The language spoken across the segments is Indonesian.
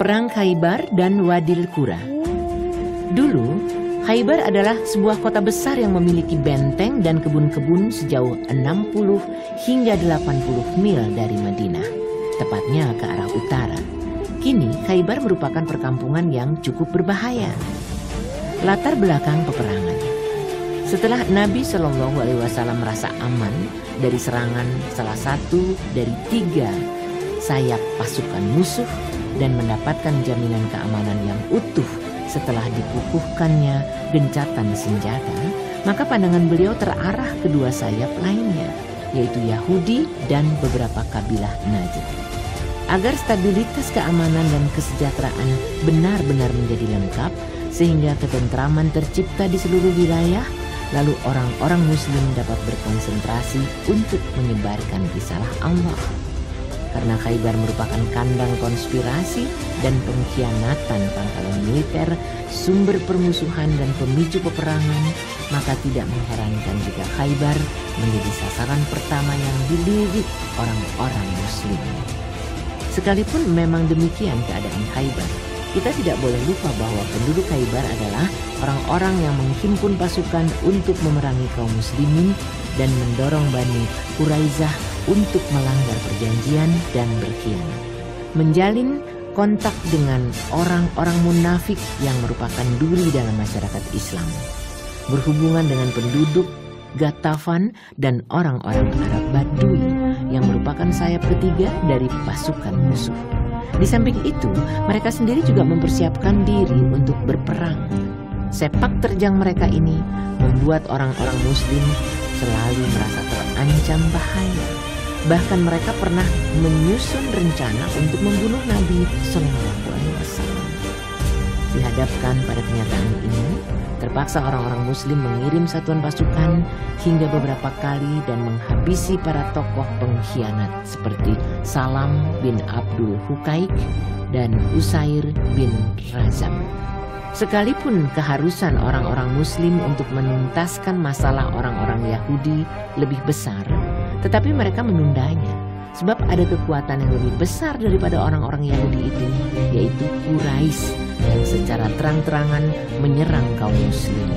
Perang Khaybar dan Wadil Qura. Dulu, Khaybar adalah sebuah kota besar yang memiliki benteng dan kebun-kebun sejauh 60 hingga 80 mil dari Madinah, tepatnya ke arah utara. Kini, Khaybar merupakan perkampungan yang cukup berbahaya. Latar belakang peperangan. Setelah Nabi Shallallahu Alaihi Wasallam merasa aman dari serangan salah satu dari 3 sayap pasukan musuh dan mendapatkan jaminan keamanan yang utuh setelah dikukuhkannya gencatan senjata, maka pandangan beliau terarah kedua sayap lainnya, yaitu Yahudi dan beberapa kabilah Najd. Agar stabilitas keamanan dan kesejahteraan benar-benar menjadi lengkap, sehingga ketentraman tercipta di seluruh wilayah, lalu orang-orang muslim dapat berkonsentrasi untuk menyebarkan risalah Allah. Karena Khaybar merupakan kandang konspirasi dan pengkhianatan pangkalan militer, sumber permusuhan dan pemicu peperangan, maka tidak mengherankan jika Khaybar menjadi sasaran pertama yang dilirik orang-orang muslim. Sekalipun memang demikian keadaan Khaybar, kita tidak boleh lupa bahwa penduduk Khaybar adalah orang-orang yang menghimpun pasukan untuk memerangi kaum muslimin dan mendorong Bani Quraisyah untuk melanggar perjanjian dan berkhianat. Menjalin kontak dengan orang-orang munafik yang merupakan duri dalam masyarakat Islam. Berhubungan dengan penduduk Ghatafan dan orang-orang Arab Badui yang merupakan sayap ketiga dari pasukan musuh. Di samping itu, mereka sendiri juga mempersiapkan diri untuk berperang. Sepak terjang mereka ini membuat orang-orang muslim selalu merasa terancam bahaya. Bahkan mereka pernah menyusun rencana untuk membunuh Nabi Shallallahu Alaihi Wasallam. Dihadapkan pada kenyataan ini, terpaksa orang-orang muslim mengirim satuan pasukan hingga beberapa kali dan menghabisi para tokoh pengkhianat seperti Salam bin Abdul Hukaik dan Usair bin Razam. Sekalipun keharusan orang-orang muslim untuk menuntaskan masalah orang-orang Yahudi lebih besar, tetapi mereka menundanya, sebab ada kekuatan yang lebih besar daripada orang-orang Yahudi itu, yaitu Quraisy yang secara terang-terangan menyerang kaum muslim.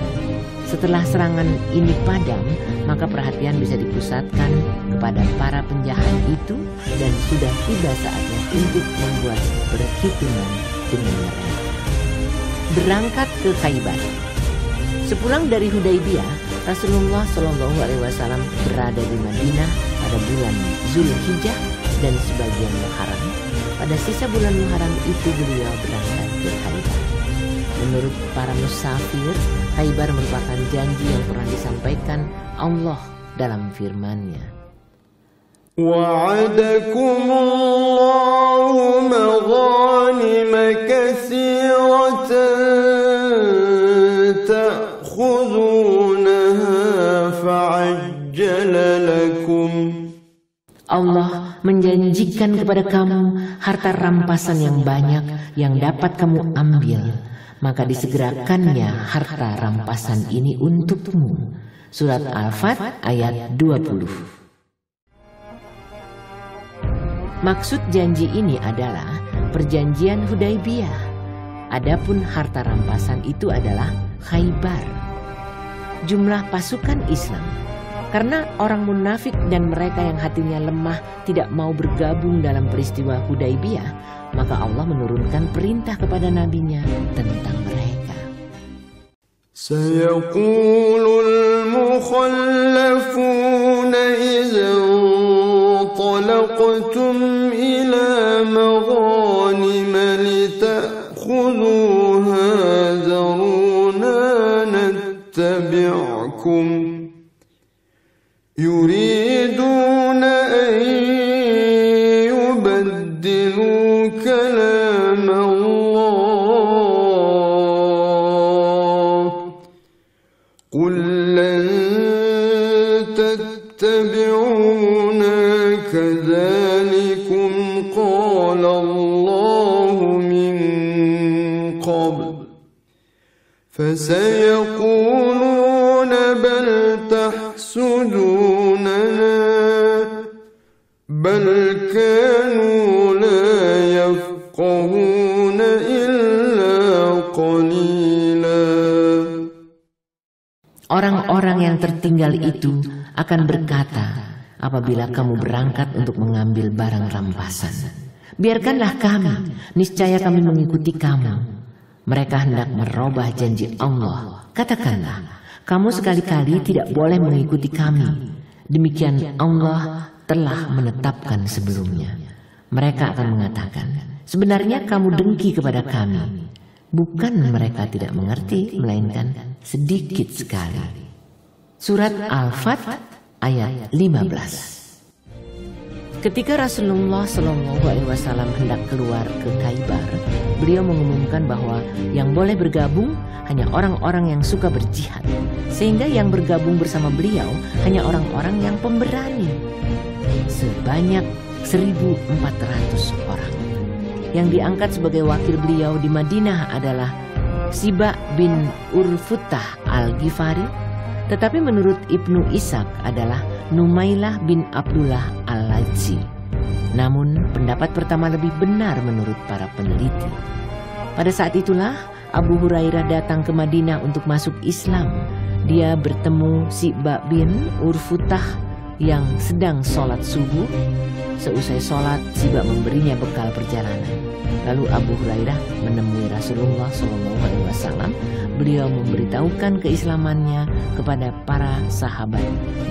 Setelah serangan ini padam, maka perhatian bisa dipusatkan kepada para penjahat itu dan sudah tiba saatnya untuk membuat perhitungan dengan mereka. Berangkat ke Khaybar. Sepulang dari Hudaybiyah, Rasulullah Shallallahu Alaihi Wasallam berada di Madinah pada bulan Zulhijjah dan sebagian Muharram. Pada sisa bulan Muharram itu beliau berangkat ke Khaybar. Menurut para musafir, Khaybar merupakan janji yang pernah disampaikan Allah dalam firman-Nya. Wa'adakumullahu maghanima katsiratan Allah menjanjikan kepada kamu harta rampasan yang banyak yang dapat kamu ambil, maka disegerakannya harta rampasan ini untukmu. Surat Al-Fat ayat 20. Maksud janji ini adalah perjanjian Hudaybiyah. Adapun harta rampasan itu adalah Khaybar. Jumlah pasukan Islam. Karena orang munafik dan mereka yang hatinya lemah tidak mau bergabung dalam peristiwa Hudaybiyah, maka Allah menurunkan perintah kepada nabinya tentang mereka. Sayaqulul mukhallafuna idza talaqtum ila maghanim lita'khudhuha dharuna nattabi'kum يريدون أن يبدلوا كلام الله قل لن تتبعونا كذلكم قال الله من قبل فسيقولون بل تحسدوننا بل كانوا لا يفقهون Orang-orang yang tertinggal itu akan berkata apabila kamu berangkat untuk mengambil barang rampasan, biarkanlah kami, niscaya kami mengikuti kamu. Mereka hendak merubah janji Allah. Katakanlah, kamu sekali-kali tidak boleh mengikuti kami. Demikian Allah telah menetapkan sebelumnya. Mereka akan mengatakan, sebenarnya kamu dengki kepada kami. Bukan mereka tidak mengerti, melainkan sedikit sekali. Surat Al-Fat ayat 15. Ketika Rasulullah SAW hendak keluar ke Khaybar, beliau mengumumkan bahwa yang boleh bergabung hanya orang-orang yang suka berjihad, sehingga yang bergabung bersama beliau hanya orang-orang yang pemberani. Sebanyak 1.400 orang. Yang diangkat sebagai wakil beliau di Madinah adalah Siba bin Urfutah al-Ghifari, tetapi menurut Ibnu Ishaq adalah Numailah bin Abdullah al-Laitsi. Namun pendapat pertama lebih benar menurut para peneliti. Pada saat itulah Abu Hurairah datang ke Madinah untuk masuk Islam. Dia bertemu Siba bin Urfutah yang sedang sholat subuh. Seusai sholat, Siba memberinya bekal perjalanan. Lalu Abu Hurairah menemui Rasulullah SAW. Beliau memberitahukan keislamannya kepada para sahabat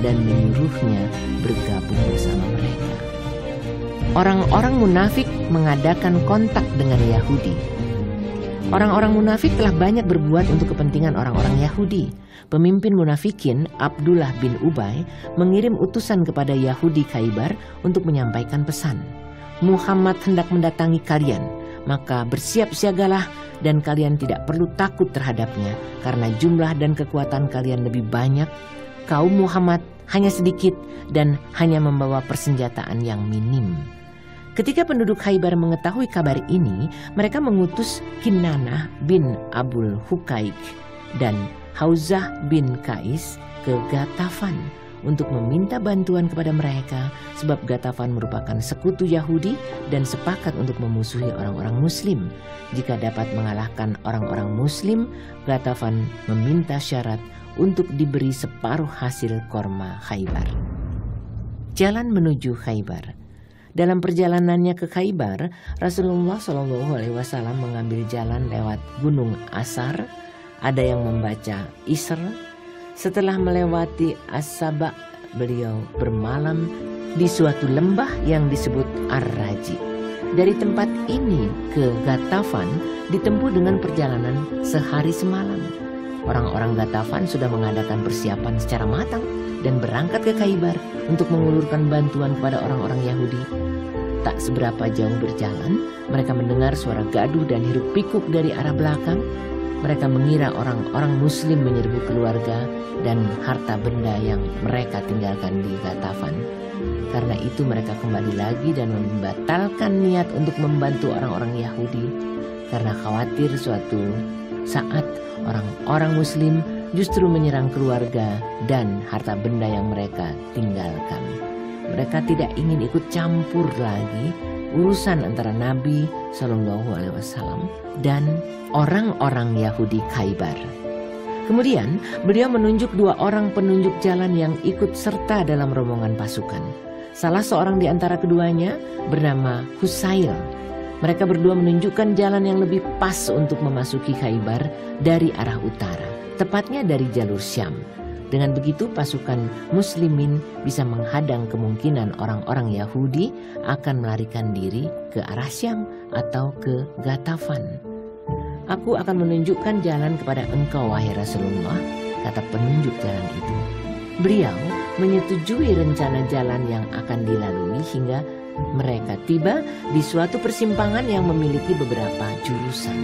dan menyuruhnya bergabung bersama mereka. Orang-orang munafik mengadakan kontak dengan Yahudi. Orang-orang munafik telah banyak berbuat untuk kepentingan orang-orang Yahudi. Pemimpin munafikin Abdullah bin Ubay mengirim utusan kepada Yahudi Khaybar untuk menyampaikan pesan. Muhammad hendak mendatangi kalian, maka bersiap siagalah dan kalian tidak perlu takut terhadapnya karena jumlah dan kekuatan kalian lebih banyak. Kaum Muhammad hanya sedikit dan hanya membawa persenjataan yang minim. Ketika penduduk Khaybar mengetahui kabar ini, mereka mengutus Kinanah bin Abul Hukaik dan Hauzah bin Kais ke Ghatafan untuk meminta bantuan kepada mereka, sebab Ghatafan merupakan sekutu Yahudi dan sepakat untuk memusuhi orang-orang Muslim. Jika dapat mengalahkan orang-orang Muslim, Ghatafan meminta syarat untuk diberi separuh hasil korma Khaybar. Jalan menuju Khaybar. Dalam perjalanannya ke Khaybar, Rasulullah SAW mengambil jalan lewat Gunung Asar. Ada yang membaca Isr. Setelah melewati As-Saba, beliau bermalam di suatu lembah yang disebut Ar-Raji. Dari tempat ini ke Ghatafan ditempuh dengan perjalanan sehari semalam. Orang-orang Ghatafan sudah mengadakan persiapan secara matang dan berangkat ke Khaybar untuk mengulurkan bantuan kepada orang-orang Yahudi. Tak seberapa jauh berjalan, mereka mendengar suara gaduh dan hiruk pikuk dari arah belakang. Mereka mengira orang-orang Muslim menyerbu keluarga dan harta benda yang mereka tinggalkan di Ghatafan. Karena itu mereka kembali lagi dan membatalkan niat untuk membantu orang-orang Yahudi. Karena khawatir suatu saat orang-orang Muslim justru menyerang keluarga dan harta benda yang mereka tinggalkan. Mereka tidak ingin ikut campur lagi urusan antara Nabi SAW dan orang-orang Yahudi Khaybar. Kemudian beliau menunjuk 2 orang penunjuk jalan yang ikut serta dalam rombongan pasukan. Salah seorang di antara keduanya bernama Husail. Mereka berdua menunjukkan jalan yang lebih pas untuk memasuki Khaybar dari arah utara, tepatnya dari jalur Syam. Dengan begitu pasukan muslimin bisa menghadang kemungkinan orang-orang Yahudi akan melarikan diri ke arah Syam atau ke Ghatafan. Aku akan menunjukkan jalan kepada engkau, wahai Rasulullah, kata penunjuk jalan itu. Beliau menyetujui rencana jalan yang akan dilalui hingga mereka tiba di suatu persimpangan yang memiliki beberapa jurusan.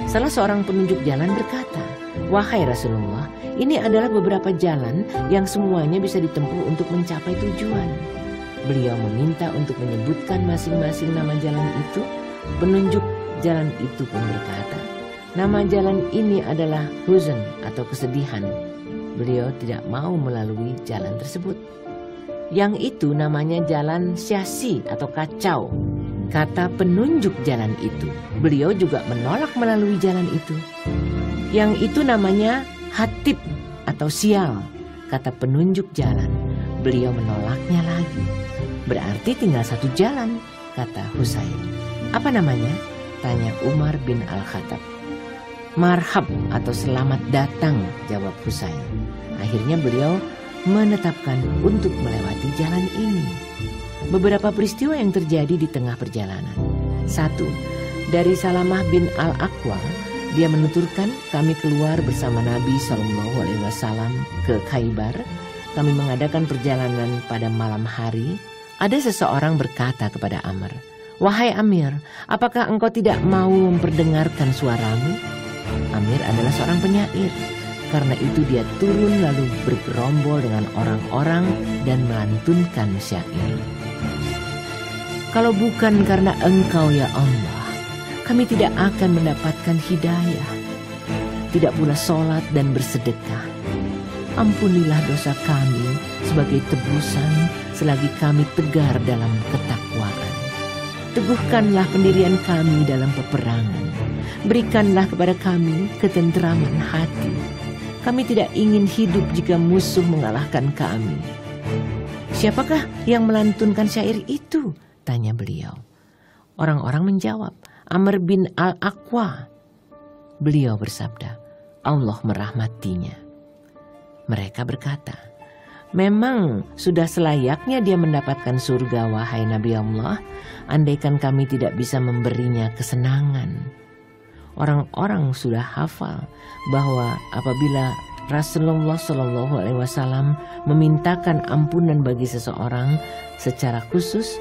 Salah seorang penunjuk jalan berkata, "Wahai Rasulullah, ini adalah beberapa jalan yang semuanya bisa ditempuh untuk mencapai tujuan." Beliau meminta untuk menyebutkan masing-masing nama jalan itu. Penunjuk jalan itu pun berkata, "Nama jalan ini adalah huzn atau kesedihan." Beliau tidak mau melalui jalan tersebut. Yang itu namanya jalan syasi atau kacau, kata penunjuk jalan itu. Beliau juga menolak melalui jalan itu. Yang itu namanya hatib atau sial, kata penunjuk jalan. Beliau menolaknya lagi. Berarti tinggal satu jalan, kata Husain. Apa namanya? Tanya Umar bin Al-Khattab. Marhab atau selamat datang, jawab Husain. Akhirnya beliau menetapkan untuk melewati jalan ini. Beberapa peristiwa yang terjadi di tengah perjalanan. 1. Dari Salamah bin Al-Aqwa, dia menuturkan, kami keluar bersama Nabi SAW ke Khaybar. Kami mengadakan perjalanan pada malam hari. Ada seseorang berkata kepada Amr, wahai Amir, apakah engkau tidak mau memperdengarkan suaramu? Amir adalah seorang penyair. Karena itu dia turun lalu bergerombol dengan orang-orang dan melantunkan syair. Kalau bukan karena engkau ya Allah, kami tidak akan mendapatkan hidayah. Tidak pula sholat dan bersedekah. Ampunilah dosa kami sebagai tebusan selagi kami tegar dalam ketakwaan. Teguhkanlah pendirian kami dalam peperangan. Berikanlah kepada kami ketenteraman hati. Kami tidak ingin hidup jika musuh mengalahkan kami. Siapakah yang melantunkan syair itu? Tanya beliau. Orang-orang menjawab, Amr bin Al-Aqwa. Beliau bersabda, Allah merahmatinya. Mereka berkata, memang sudah selayaknya dia mendapatkan surga, wahai Nabi Allah, andaikan kami tidak bisa memberinya kesenangan. Orang-orang sudah hafal bahwa apabila Rasulullah SAW memintakan ampunan bagi seseorang secara khusus,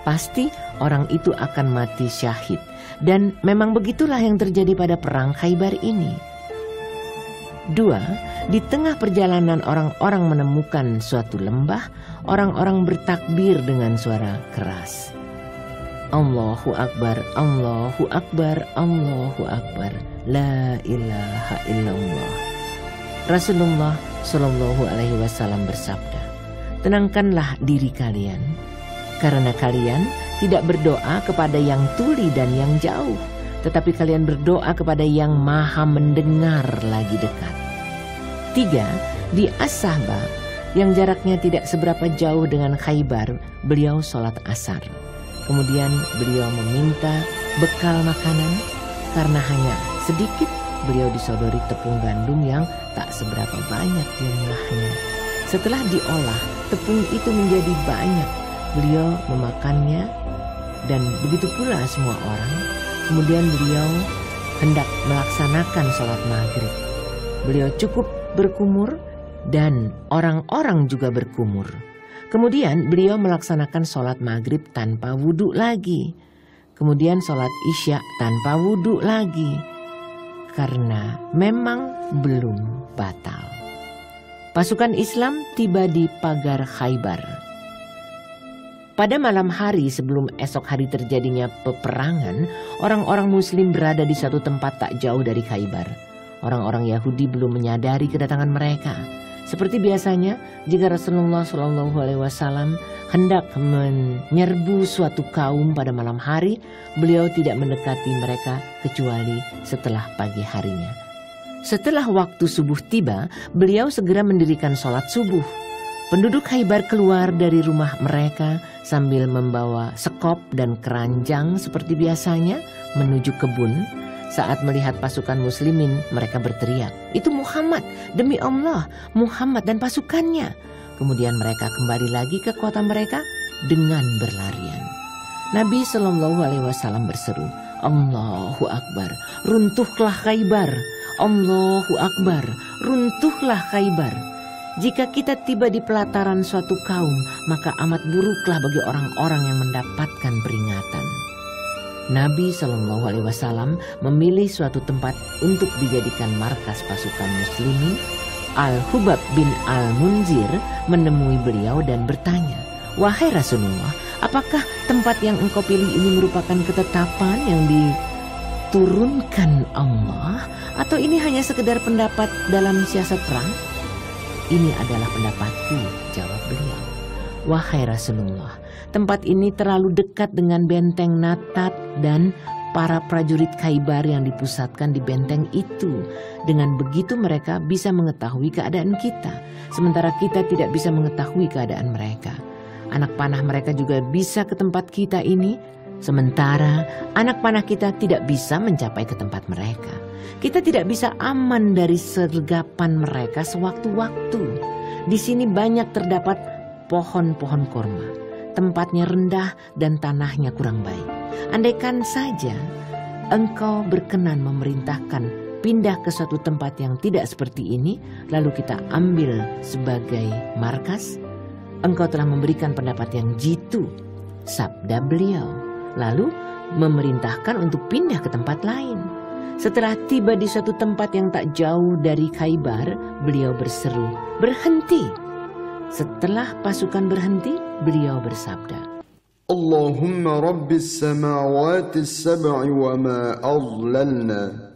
pasti orang itu akan mati syahid. Dan memang begitulah yang terjadi pada perang Khaybar ini. 2. Di tengah perjalanan orang-orang menemukan suatu lembah, orang-orang bertakbir dengan suara keras. Allahu Akbar, Allahu Akbar, Allahu Akbar, La ilaha illallah. Rasulullah SAW bersabda, tenangkanlah diri kalian, karena kalian tidak berdoa kepada yang tuli dan yang jauh, tetapi kalian berdoa kepada yang maha mendengar lagi dekat. 3. Di As-Sahbah yang jaraknya tidak seberapa jauh dengan Khaybar, beliau sholat asar. Kemudian beliau meminta bekal makanan. Karena hanya sedikit, beliau disodori tepung gandum yang tak seberapa banyak jumlahnya. Setelah diolah, tepung itu menjadi banyak. Beliau memakannya dan begitu pula semua orang. Kemudian beliau hendak melaksanakan sholat maghrib. Beliau cukup berkumur dan orang-orang juga berkumur. Kemudian beliau melaksanakan sholat maghrib tanpa wudhu lagi. Kemudian sholat isya tanpa wudhu lagi. Karena memang belum batal. Pasukan Islam tiba di pagar Khaybar. Pada malam hari sebelum esok hari terjadinya peperangan, orang-orang Muslim berada di satu tempat tak jauh dari Khaybar. Orang-orang Yahudi belum menyadari kedatangan mereka. Seperti biasanya, jika Rasulullah SAW hendak menyerbu suatu kaum pada malam hari, beliau tidak mendekati mereka kecuali setelah pagi harinya. Setelah waktu subuh tiba, beliau segera mendirikan sholat subuh. Penduduk Khaybar keluar dari rumah mereka sambil membawa sekop dan keranjang seperti biasanya menuju kebun. Saat melihat pasukan muslimin, mereka berteriak, "Itu Muhammad, demi Allah, Muhammad dan pasukannya." Kemudian mereka kembali lagi ke kota mereka dengan berlarian. Nabi SAW berseru, "Allahu Akbar, runtuhlah Khaybar. Allahu Akbar, runtuhlah Khaybar." Jika kita tiba di pelataran suatu kaum, maka amat buruklah bagi orang-orang yang mendapatkan peringatan. Nabi SAW memilih suatu tempat untuk dijadikan markas pasukan muslimin. Al-Hubab bin Al-Munzir menemui beliau dan bertanya, "Wahai Rasulullah, apakah tempat yang engkau pilih ini merupakan ketetapan yang diturunkan Allah, atau ini hanya sekedar pendapat dalam siasat perang?" "Ini adalah pendapatku," jawab beliau. "Wahai Rasulullah, tempat ini terlalu dekat dengan benteng Natat dan para prajurit Khaybar yang dipusatkan di benteng itu. Dengan begitu mereka bisa mengetahui keadaan kita, sementara kita tidak bisa mengetahui keadaan mereka. Anak panah mereka juga bisa ke tempat kita ini, sementara anak panah kita tidak bisa mencapai ke tempat mereka. Kita tidak bisa aman dari sergapan mereka sewaktu-waktu. Di sini banyak terdapat pohon-pohon korma. Tempatnya rendah dan tanahnya kurang baik. Andaikan saja engkau berkenan memerintahkan pindah ke suatu tempat yang tidak seperti ini, lalu kita ambil sebagai markas, engkau telah memberikan pendapat yang jitu, sabda beliau, lalu memerintahkan untuk pindah ke tempat lain. Setelah tiba di suatu tempat yang tak jauh dari Khaybar, beliau berseru, "Berhenti!" Setelah pasukan berhenti, beliau bersabda, Allahumma rabbis samawati as-sab'i wa ma adlalna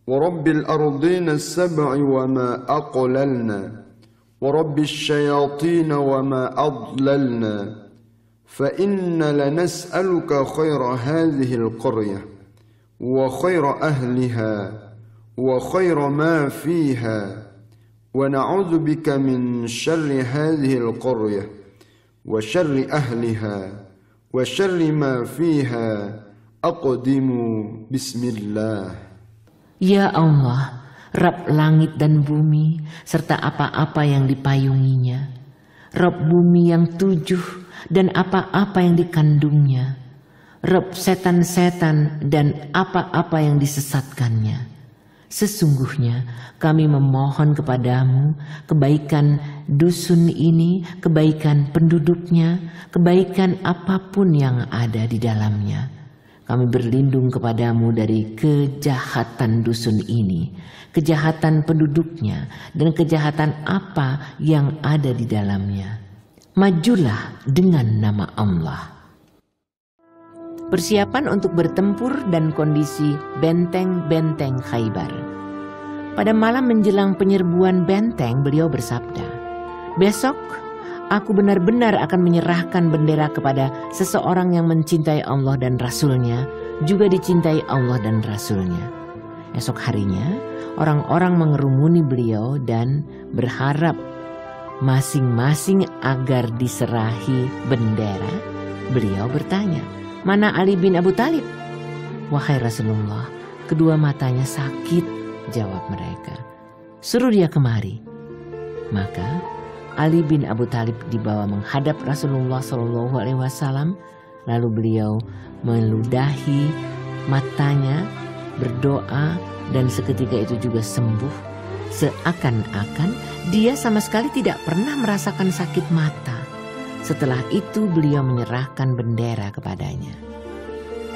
wa rabbil ardina as-sab'i wa ma aqlalna wa rabbish shayatin wa ma adlalna fa inna lanas'aluka khaira hadhihi al-qaryah wa khaira ahliha wa khaira ma fiha wa na'udzu bika min syarri hadhihi al-qaryah wa syarri ahliha wa syarri ma fiha aqdimu bismillah. Ya Allah, Rabb langit dan bumi serta apa-apa yang dipayunginya, Rabb bumi yang 7 dan apa-apa yang dikandungnya, Rabb setan-setan dan apa-apa yang disesatkannya. Sesungguhnya kami memohon kepadamu kebaikan dusun ini, kebaikan penduduknya, kebaikan apapun yang ada di dalamnya. Kami berlindung kepadamu dari kejahatan dusun ini, kejahatan penduduknya, dan kejahatan apa yang ada di dalamnya. Majulah dengan nama Allah. Persiapan untuk bertempur dan kondisi benteng-benteng Khaybar. Pada malam menjelang penyerbuan benteng, beliau bersabda, "Besok aku benar-benar akan menyerahkan bendera kepada seseorang yang mencintai Allah dan Rasul-Nya, juga dicintai Allah dan Rasul-Nya." Esok harinya, orang-orang mengerumuni beliau dan berharap masing-masing agar diserahi bendera. Beliau bertanya, "Mana Ali bin Abu Thalib?" "Wahai Rasulullah, kedua matanya sakit," jawab mereka. "Suruh dia kemari." Maka Ali bin Abu Thalib dibawa menghadap Rasulullah SAW, lalu beliau meludahi matanya, berdoa, dan seketika itu juga sembuh. Seakan-akan dia sama sekali tidak pernah merasakan sakit mata. Setelah itu beliau menyerahkan bendera kepadanya.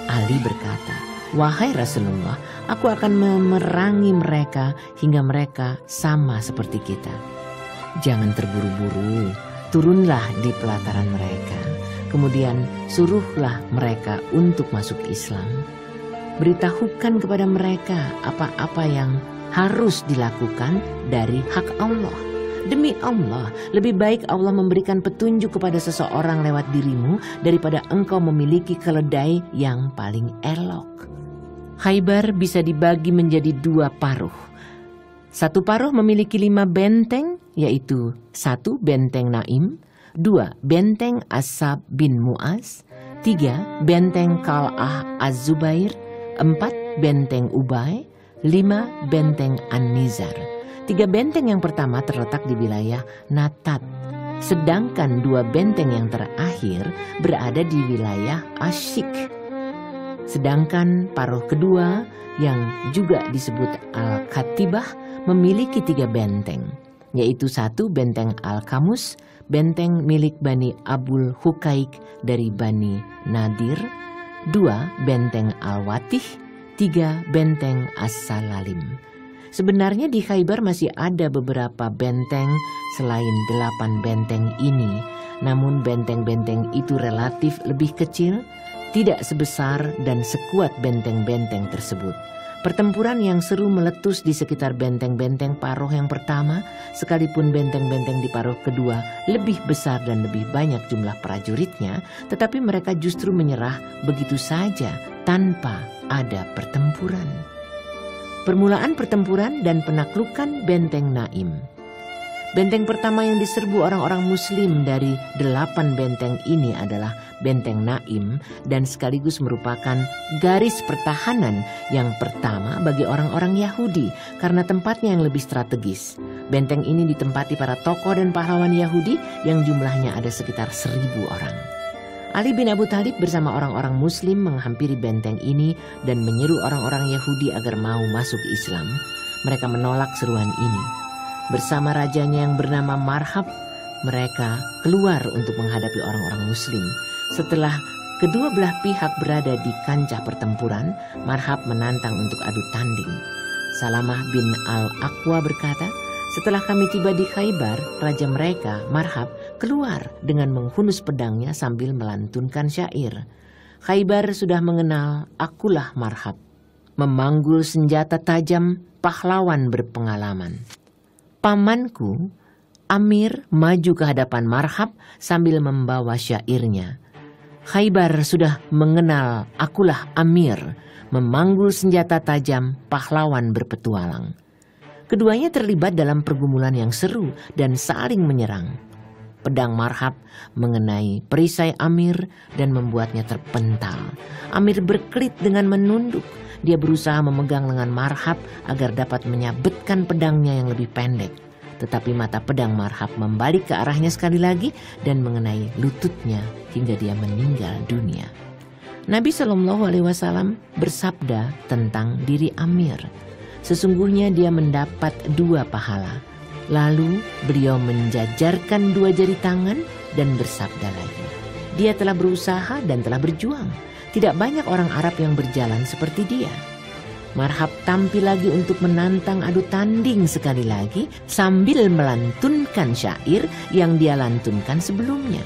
Ali berkata, "Wahai Rasulullah, aku akan memerangi mereka hingga mereka sama seperti kita. Jangan terburu-buru, turunlah di pelataran mereka, kemudian suruhlah mereka untuk masuk Islam. Beritahukan kepada mereka apa-apa yang harus dilakukan dari hak Allah. Demi Allah, lebih baik Allah memberikan petunjuk kepada seseorang lewat dirimu daripada engkau memiliki keledai yang paling elok." Khaybar bisa dibagi menjadi 2 paruh. Satu paruh memiliki 5 benteng, yaitu 1 benteng Naim, 2 benteng Ashab bin Mu'az, 3 benteng Kal'ah Az-Zubair, 4 benteng Ubay, 5 benteng An-Nizar. 3 benteng yang pertama terletak di wilayah Natat, sedangkan 2 benteng yang terakhir berada di wilayah Ashik. Sedangkan paruh kedua yang juga disebut Al-Katibah memiliki 3 benteng, yaitu 1 benteng Al-Kamus, benteng milik Bani Abul Hukaik dari Bani Nadir, 2 benteng Al-Watih, 3 benteng As-Salalim. Sebenarnya di Khaybar masih ada beberapa benteng selain 8 benteng ini, namun benteng-benteng itu relatif lebih kecil, tidak sebesar dan sekuat benteng-benteng tersebut. Pertempuran yang seru meletus di sekitar benteng-benteng paruh yang pertama, sekalipun benteng-benteng di paruh kedua lebih besar dan lebih banyak jumlah prajuritnya, tetapi mereka justru menyerah begitu saja tanpa ada pertempuran. Permulaan pertempuran dan penaklukan Benteng Naim. Benteng pertama yang diserbu orang-orang Muslim dari 8 benteng ini adalah Benteng Naim dan sekaligus merupakan garis pertahanan yang pertama bagi orang-orang Yahudi karena tempatnya yang lebih strategis. Benteng ini ditempati para tokoh dan pahlawan Yahudi yang jumlahnya ada sekitar 1.000 orang. Ali bin Abu Thalib bersama orang-orang Muslim menghampiri benteng ini dan menyeru orang-orang Yahudi agar mau masuk Islam. Mereka menolak seruan ini. Bersama rajanya yang bernama Marhab, mereka keluar untuk menghadapi orang-orang Muslim. Setelah kedua belah pihak berada di kancah pertempuran, Marhab menantang untuk adu tanding. Salamah bin Al-Aqwa berkata, "Setelah kami tiba di Khaybar, raja mereka, Marhab, keluar dengan menghunus pedangnya sambil melantunkan syair. Khaybar sudah mengenal, akulah Marhab. Memanggul senjata tajam, pahlawan berpengalaman." Pamanku, Amir, maju ke hadapan Marhab sambil membawa syairnya. Khaybar sudah mengenal, akulah Amir, memanggul senjata tajam, pahlawan berpetualang. Keduanya terlibat dalam pergumulan yang seru dan saling menyerang. Pedang Marhab mengenai perisai Amir dan membuatnya terpental. Amir berkelit dengan menunduk. Dia berusaha memegang lengan Marhab agar dapat menyabetkan pedangnya yang lebih pendek. Tetapi mata pedang Marhab membalik ke arahnya sekali lagi dan mengenai lututnya hingga dia meninggal dunia. Nabi SAW bersabda tentang diri Amir. Sesungguhnya dia mendapat 2 pahala. Lalu beliau menjajarkan 2 jari tangan dan bersabda lagi, "Dia telah berusaha dan telah berjuang. Tidak banyak orang Arab yang berjalan seperti dia." Marhab tampil lagi untuk menantang adu tanding sekali lagi sambil melantunkan syair yang dia lantunkan sebelumnya.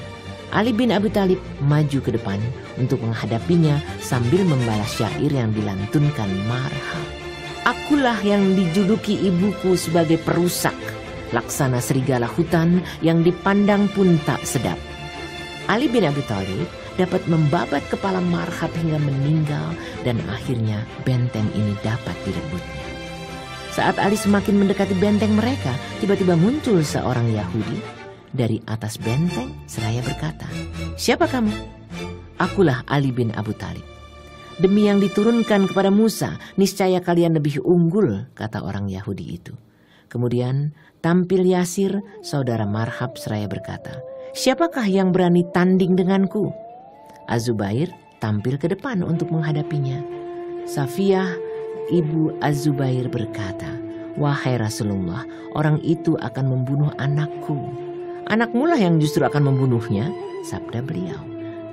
Ali bin Abi Thalib maju ke depan untuk menghadapinya sambil membalas syair yang dilantunkan Marhab. "Akulah yang dijuluki ibuku sebagai perusak, laksana serigala hutan yang dipandang pun tak sedap." Ali bin Abi Thalib dapat membabat kepala Marhab hingga meninggal dan akhirnya benteng ini dapat direbutnya. Saat Ali semakin mendekati benteng mereka, tiba-tiba muncul seorang Yahudi dari atas benteng seraya berkata, "Siapa kamu?" "Akulah Ali bin Abu Thalib." "Demi yang diturunkan kepada Musa, niscaya kalian lebih unggul," kata orang Yahudi itu. Kemudian tampil Yasir, saudara Marhab seraya berkata, "Siapakah yang berani tanding denganku?" Az-Zubair tampil ke depan untuk menghadapinya. Safiyah, ibu Az-Zubair berkata, "Wahai Rasulullah, orang itu akan membunuh anakku." "Anakmu lah yang justru akan membunuhnya," sabda beliau.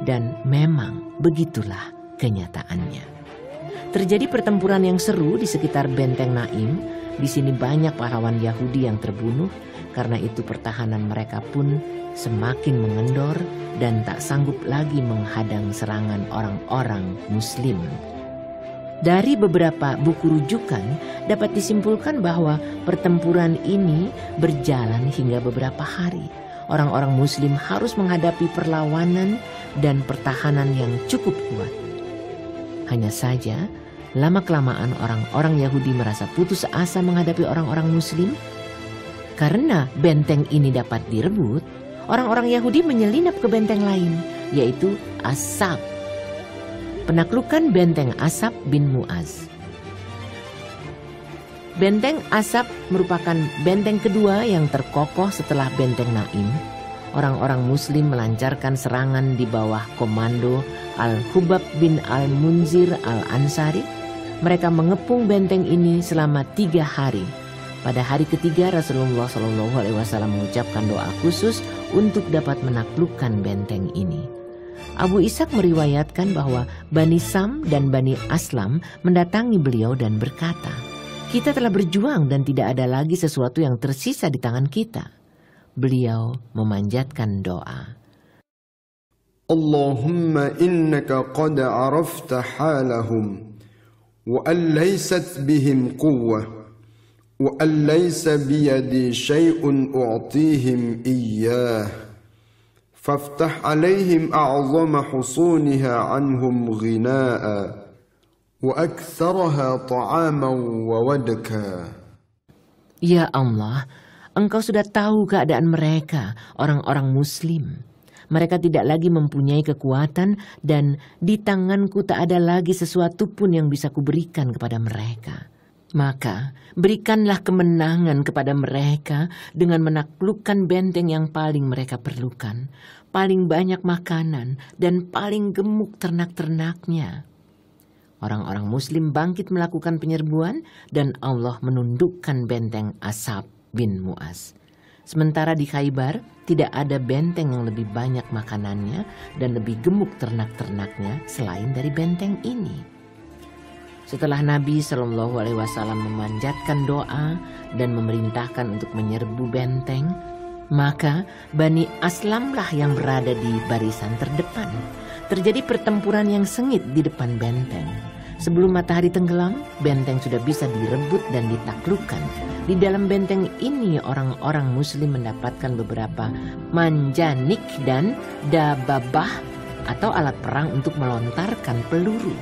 Dan memang begitulah kenyataannya. Terjadi pertempuran yang seru di sekitar benteng Naim. Di sini banyak pahlawan Yahudi yang terbunuh. Karena itu pertahanan mereka pun semakin mengendor dan tak sanggup lagi menghadang serangan orang-orang Muslim. Dari beberapa buku rujukan dapat disimpulkan bahwa pertempuran ini berjalan hingga beberapa hari. Orang-orang Muslim harus menghadapi perlawanan dan pertahanan yang cukup kuat. Hanya saja, lama-kelamaan orang-orang Yahudi merasa putus asa menghadapi orang-orang Muslim. Karena benteng ini dapat direbut, orang-orang Yahudi menyelinap ke benteng lain, yaitu Asab. Penaklukan benteng Asab bin Mu'az. Benteng Asab merupakan benteng kedua yang terkokoh setelah benteng Naim. Orang-orang Muslim melancarkan serangan di bawah komando Al-Hubab bin Al-Munzir Al-Ansari. Mereka mengepung benteng ini selama 3 hari. Pada hari ketiga Rasulullah SAW mengucapkan doa khusus untuk dapat menaklukkan benteng ini. Abu Ishaq meriwayatkan bahwa Bani Sam dan Bani Aslam mendatangi beliau dan berkata, "Kita telah berjuang dan tidak ada lagi sesuatu yang tersisa di tangan kita." Beliau memanjatkan doa, "Allahumma innaka qad arafta halahum wa an laysat bihim quwwah وأن ليس بيدي شيء أعطيهم إياه فافتح عليهم أعظم حصونها عنهم غناء وأكثرها طعاما وودكا. Ya Allah, Engkau sudah tahu keadaan mereka, orang-orang Muslim. Mereka tidak lagi mempunyai kekuatan dan di tanganku tak ada lagi sesuatu pun yang bisa kuberikan kepada mereka. Maka berikanlah kemenangan kepada mereka dengan menaklukkan benteng yang paling mereka perlukan, paling banyak makanan dan paling gemuk ternak-ternaknya. Orang-orang Muslim bangkit melakukan penyerbuan dan Allah menundukkan benteng Ashab bin Mu'az. Sementara di Khaybar tidak ada benteng yang lebih banyak makanannya dan lebih gemuk ternak-ternaknya selain dari benteng ini. Setelah Nabi Shallallahu Alaihi Wasallam memanjatkan doa dan memerintahkan untuk menyerbu benteng, maka Bani Aslamlah yang berada di barisan terdepan. Terjadi pertempuran yang sengit di depan benteng. Sebelum matahari tenggelam, benteng sudah bisa direbut dan ditaklukkan. Di dalam benteng ini orang-orang Muslim mendapatkan beberapa manjanik dan dababah atau alat perang untuk melontarkan peluru.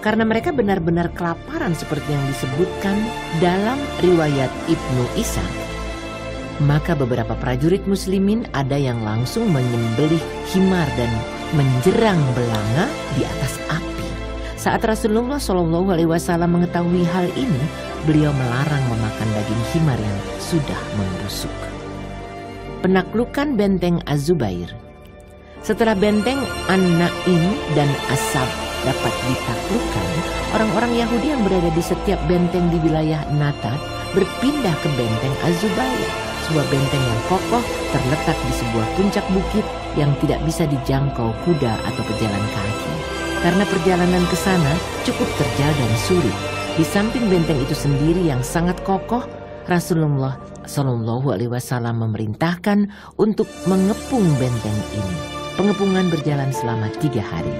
Karena mereka benar-benar kelaparan seperti yang disebutkan dalam riwayat Ibnu Ishaq, maka beberapa prajurit muslimin ada yang langsung menyembelih himar dan menjerang belanga di atas api. Saat Rasulullah Shallallahu Alaihi Wasallam mengetahui hal ini, beliau melarang memakan daging himar yang sudah membusuk. Penaklukan benteng Az-Zubair. Setelah benteng An-Naim dan Ashab dapat ditaklukkan, orang-orang Yahudi yang berada di setiap benteng di wilayah Natat berpindah ke benteng Az-Zubair, sebuah benteng yang kokoh terletak di sebuah puncak bukit yang tidak bisa dijangkau kuda atau pejalan kaki. Karena perjalanan ke sana cukup terjal dan sulit. Di samping benteng itu sendiri yang sangat kokoh, Rasulullah Shallallahu Alaihi Wasallam memerintahkan untuk mengepung benteng ini. Pengepungan berjalan selama 3 hari.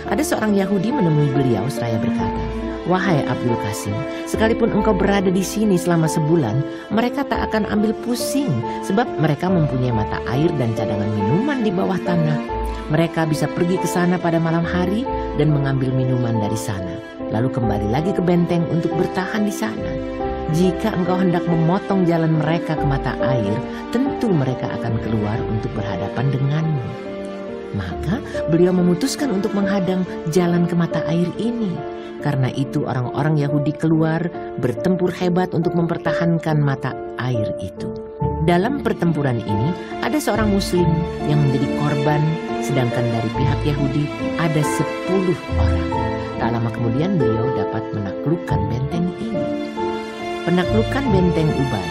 Ada seorang Yahudi menemui beliau seraya berkata, "Wahai Abdul Qasim, sekalipun engkau berada di sini selama sebulan, mereka tak akan ambil pusing sebab mereka mempunyai mata air dan cadangan minuman di bawah tanah. Mereka bisa pergi ke sana pada malam hari dan mengambil minuman dari sana, lalu kembali lagi ke benteng untuk bertahan di sana. Jika engkau hendak memotong jalan mereka ke mata air, tentu mereka akan keluar untuk berhadapan denganmu." Maka beliau memutuskan untuk menghadang jalan ke mata air ini. Karena itu orang-orang Yahudi keluar bertempur hebat untuk mempertahankan mata air itu. Dalam pertempuran ini ada seorang Muslim yang menjadi korban, sedangkan dari pihak Yahudi ada 10 orang. Tak lama kemudian beliau dapat menaklukkan benteng ini. Penaklukan benteng Ubay.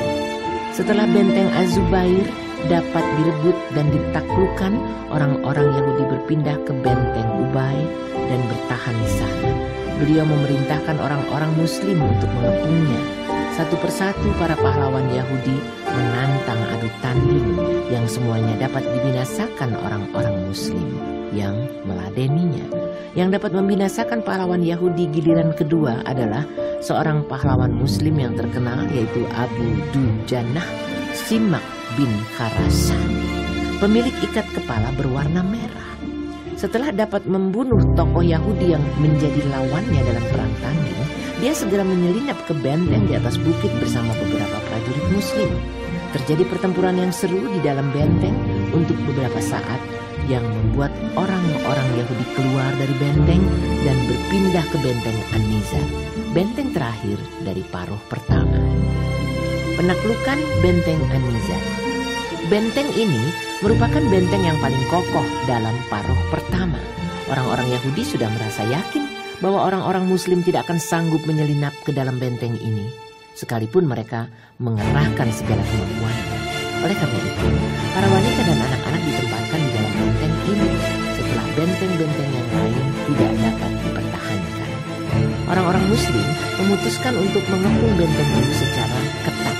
Setelah benteng Az-Zubair dapat direbut dan ditaklukkan, orang-orang Yahudi berpindah ke benteng Ubay dan bertahan di sana. Beliau memerintahkan orang-orang Muslim untuk mengepungnya. Satu persatu para pahlawan Yahudi menantang adu tanding yang semuanya dapat dibinasakan orang-orang Muslim yang meladeninya. Yang dapat membinasakan pahlawan Yahudi giliran kedua adalah seorang pahlawan Muslim yang terkenal, yaitu Abu Dujanah Simak bin Kharasan, pemilik ikat kepala berwarna merah. Setelah dapat membunuh tokoh Yahudi yang menjadi lawannya dalam perang tanding, dia segera menyelinap ke benteng di atas bukit bersama beberapa prajurit Muslim. Terjadi pertempuran yang seru di dalam benteng untuk beberapa saat yang membuat orang-orang Yahudi keluar dari benteng dan berpindah ke benteng An-Nizar, benteng terakhir dari paruh pertama. Penaklukan benteng An-Nizar. Benteng ini merupakan benteng yang paling kokoh dalam paruh pertama. Orang-orang Yahudi sudah merasa yakin bahwa orang-orang Muslim tidak akan sanggup menyelinap ke dalam benteng ini, sekalipun mereka mengerahkan segala kemampuannya. Oleh karena itu, para wanita dan anak-anak ditempatkan di dalam benteng ini setelah benteng-benteng yang lain tidak dapat dipertahankan. Orang-orang Muslim memutuskan untuk mengepung benteng ini secara ketat.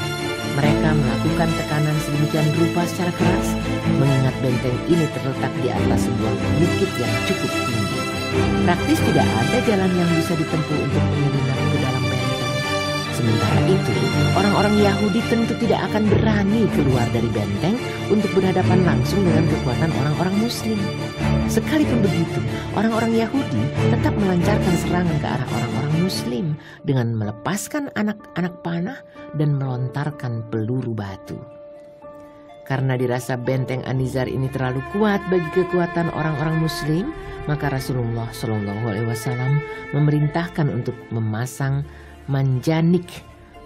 Mereka melakukan tekanan sedemikian rupa secara keras, mengingat benteng ini terletak di atas sebuah bukit yang cukup tinggi. Praktis tidak ada jalan yang bisa ditempuh untuk menyelinap ke dalam benteng. Sementara itu, orang-orang Yahudi tentu tidak akan berani keluar dari benteng untuk berhadapan langsung dengan kekuatan orang-orang Muslim. Sekalipun begitu, orang-orang Yahudi tetap melancarkan serangan ke arah orang-orang Muslim dengan melepaskan anak-anak panah dan melontarkan peluru batu. Karena dirasa benteng An-Nizar ini terlalu kuat bagi kekuatan orang-orang Muslim, maka Rasulullah SAW memerintahkan untuk memasang manjanik.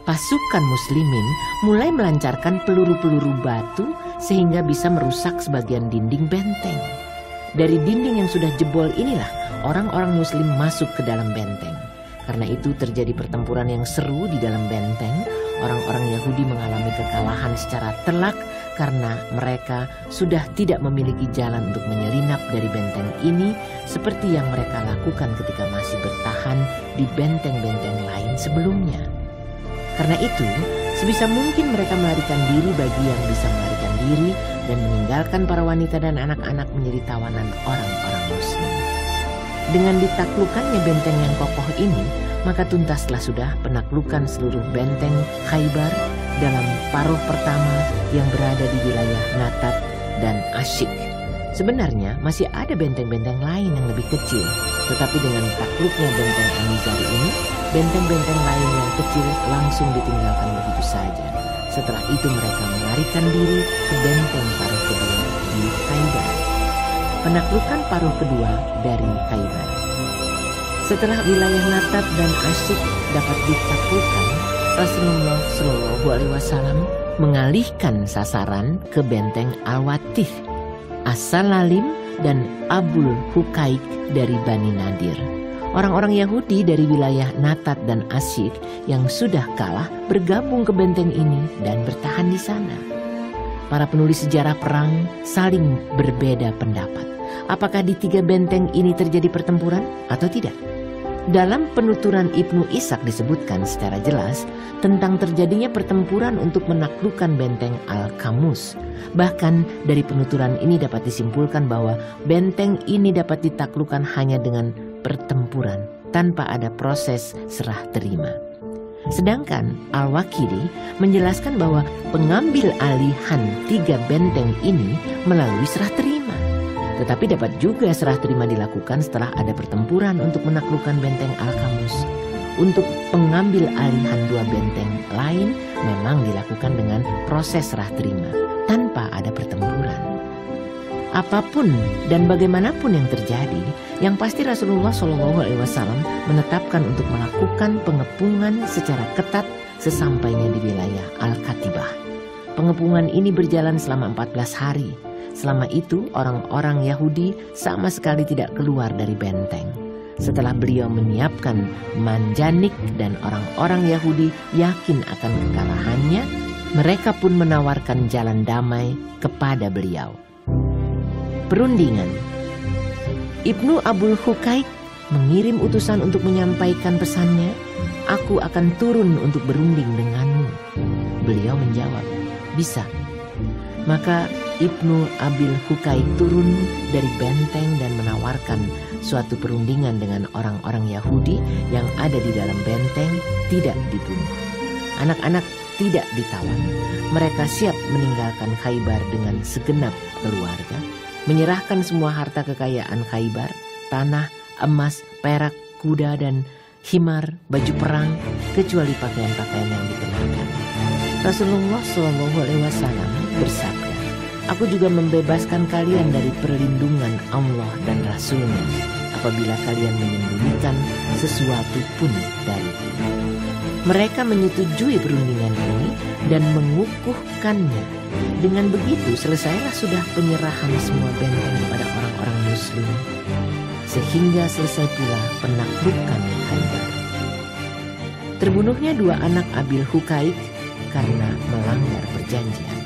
Pasukan Muslimin mulai melancarkan peluru-peluru batu sehingga bisa merusak sebagian dinding benteng. Dari dinding yang sudah jebol inilah orang-orang Muslim masuk ke dalam benteng. Karena itu terjadi pertempuran yang seru di dalam benteng. Orang-orang Yahudi mengalami kekalahan secara telak karena mereka sudah tidak memiliki jalan untuk menyelinap dari benteng ini seperti yang mereka lakukan ketika masih bertahan di benteng-benteng lain sebelumnya. Karena itu, sebisa mungkin mereka melarikan diri bagi yang bisa melarikan diri dan meninggalkan para wanita dan anak-anak menjadi tawanan orang-orang Muslim. Dengan ditaklukkannya benteng yang kokoh ini, maka tuntaslah sudah penaklukan seluruh benteng Khaybar dalam paruh pertama yang berada di wilayah Natab dan Asyik. Sebenarnya masih ada benteng-benteng lain yang lebih kecil, tetapi dengan takluknya benteng An-Nizar ini, benteng-benteng lain yang kecil langsung ditinggalkan begitu saja. Setelah itu mereka melarikan diri ke benteng paruh kedua di Khaybar. Penaklukan paruh kedua dari Khaybar. Setelah wilayah Natab dan Asyik dapat ditaklukkan, Rasulullah SAW mengalihkan sasaran ke benteng Al-Watith, As-Salalim dan Abul Hukaik dari Bani Nadir. Orang-orang Yahudi dari wilayah Natab dan Asyik yang sudah kalah bergabung ke benteng ini dan bertahan di sana. Para penulis sejarah perang saling berbeda pendapat. Apakah di 3 benteng ini terjadi pertempuran atau tidak? Dalam penuturan Ibnu Ishaq disebutkan secara jelas tentang terjadinya pertempuran untuk menaklukkan benteng Al-Kamus. Bahkan dari penuturan ini dapat disimpulkan bahwa benteng ini dapat ditaklukkan hanya dengan pertempuran tanpa ada proses serah terima. Sedangkan Al-Waqidi menjelaskan bahwa pengambil alihan 3 benteng ini melalui serah terima. Tetapi dapat juga serah terima dilakukan setelah ada pertempuran untuk menaklukkan benteng Al-Kamus. Untuk pengambil alihan 2 benteng lain memang dilakukan dengan proses serah terima tanpa ada pertempuran. Apapun dan bagaimanapun yang terjadi, yang pasti Rasulullah SAW menetapkan untuk melakukan pengepungan secara ketat sesampainya di wilayah Al-Katibah. Pengepungan ini berjalan selama 14 hari. Selama itu orang-orang Yahudi sama sekali tidak keluar dari benteng. Setelah beliau menyiapkan manjanik dan orang-orang Yahudi yakin akan kekalahannya, mereka pun menawarkan jalan damai kepada beliau. Perundingan. Ibnu Abul Hukaik mengirim utusan untuk menyampaikan pesannya, "Aku akan turun untuk berunding denganmu." Beliau menjawab, "Bisa." Maka Ibnu Abil Hukaik turun dari benteng dan menawarkan suatu perundingan dengan orang-orang Yahudi yang ada di dalam benteng tidak dibunuh. Anak-anak tidak ditawan. Mereka siap meninggalkan Khaybar dengan segenap keluarga, menyerahkan semua harta kekayaan Khaybar, tanah, emas, perak, kuda, dan himar, baju perang, kecuali pakaian-pakaian yang dikenakan. Rasulullah SAW bersabda, "Aku juga membebaskan kalian dari perlindungan Allah dan Rasul-Nya apabila kalian menyembunyikan sesuatu pun dariku." Mereka menyetujui perundingan ini dan mengukuhkannya. Dengan begitu selesailah sudah penyerahan semua benteng pada orang-orang Muslim, sehingga selesai pula penaklukan Khaybar. Terbunuhnya 2 anak Abil Hukaik karena melanggar perjanjian.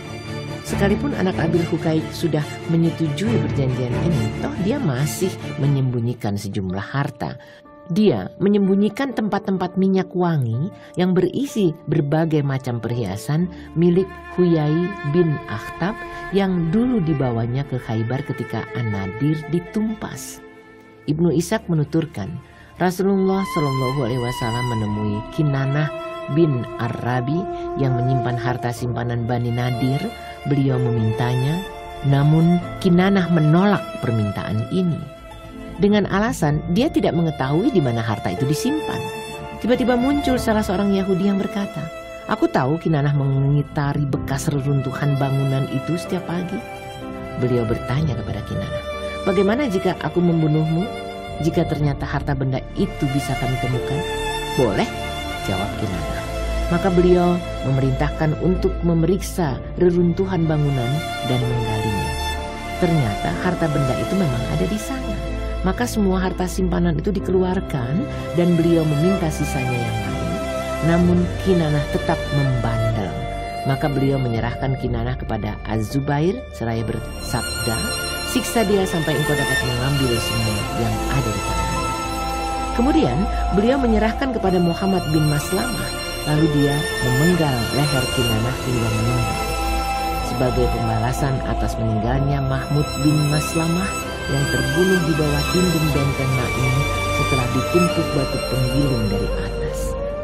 Sekalipun anak Abil Hukaik sudah menyetujui perjanjian ini, toh dia masih menyembunyikan sejumlah harta. Dia menyembunyikan tempat-tempat minyak wangi yang berisi berbagai macam perhiasan milik Huyai bin Akhtab yang dulu dibawanya ke Khaybar ketika An-Nadir ditumpas. Ibnu Ishaq menuturkan, Rasulullah SAW menemui Kinanah bin Ar-Rabi yang menyimpan harta simpanan Bani Nadir, beliau memintanya, namun Kinanah menolak permintaan ini. Dengan alasan dia tidak mengetahui di mana harta itu disimpan. Tiba-tiba muncul salah seorang Yahudi yang berkata, "Aku tahu Kinanah mengitari bekas reruntuhan bangunan itu setiap pagi." Beliau bertanya kepada Kinanah, "Bagaimana jika aku membunuhmu? Jika ternyata harta benda itu bisa kami temukan?" "Boleh," jawab Kinanah. Maka beliau memerintahkan untuk memeriksa reruntuhan bangunan dan menggalinya. Ternyata harta benda itu memang ada di sana. Maka semua harta simpanan itu dikeluarkan dan beliau meminta sisanya yang lain. Namun Kinanah tetap membandel. Maka beliau menyerahkan Kinanah kepada Az-Zubair seraya bersabda, "Siksa dia sampai engkau dapat mengambil semua yang ada di tangannya." Kemudian beliau menyerahkan kepada Muhammad bin Maslamah. Lalu dia memenggal leher Kinanah hingga meninggal. Sebagai pembalasan atas meninggalnya Mahmud bin Maslamah yang terbunuh di bawah dinding benteng Naim setelah ditumpuk batu penggiling dari atas.